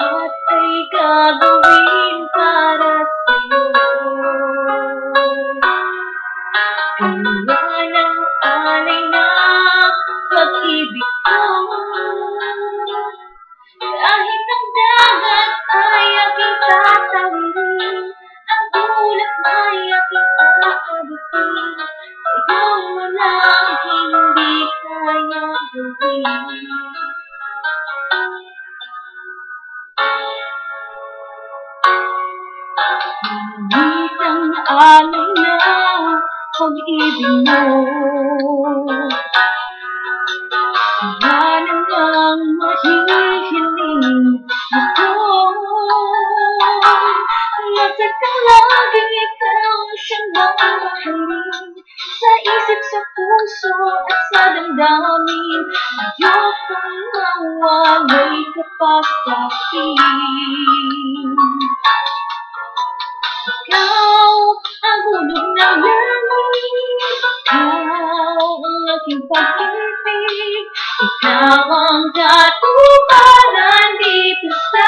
Lahat ay gagawin para sa'yo. Gawa ng alay na pag-ibig ko. Kahit ang dagat ay aking tatawirin, ang ulap ay aking aabutin, ikaw walang hindi kayang gawin. Ngunit ang alay na pag-ibig mo, wala namang mahihiling ako. Masakang laging ikaw siyang mamahalin, sa isip, sa puso at sa damdamin. Ayokong mawalay ka pa sa'kin. Ikaw ang hulog ng langit, ikaw ang aking pag-ibig, ikaw ang katuparan dito sa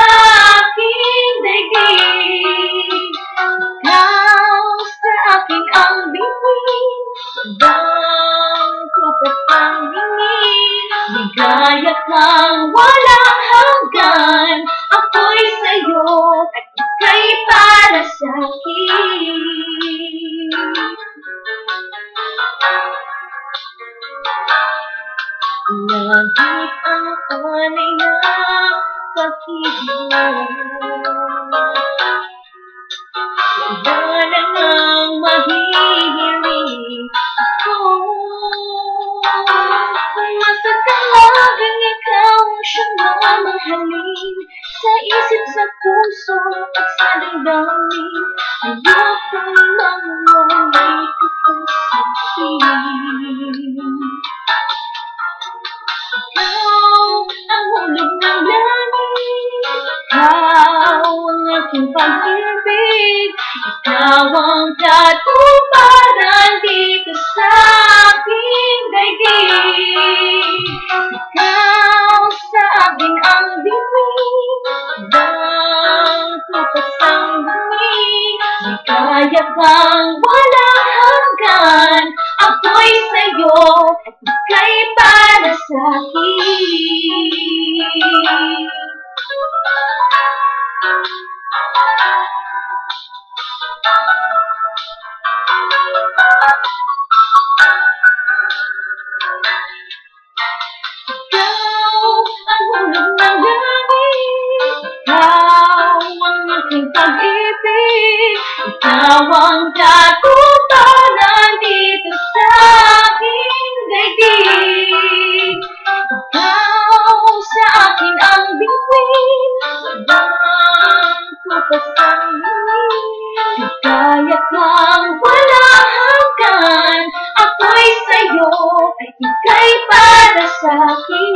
aking daigdig. Ikaw sa akin ang bituin, hanggang kupas ang hingin, ligaya kang walang hanggan. Ako'y sa'yo at ika'y para sa'kin. Langit ang alay na pag-ibig mo, wala namang mahihiling ako. Masakang laging ikaw siyang mamahalin, sa isip, sa puso at sa damdamin. Ayokong mawalay ka pa sa'kin. Ikaw ang hulog ng langit, ikaw ang aking pag-ibig, ikaw ang katuparan dito sa aking daigdig. Ikaw sa akin ang bituin, hanggang kupas ang hangin, ligaya kang walang hanggan. Ako'y sa'yo at ika'y para sa'kin. Ikaw ang hulog ng langit, ikaw ang aking pag-ibig, ikaw ang katuparan dito sa aking daigdig. Ikaw sa akin ang bituin, hanggang kupas ang hingin, ligaya kang walang hanggan. Ako'y sa'yo at ika'y para sa'kin.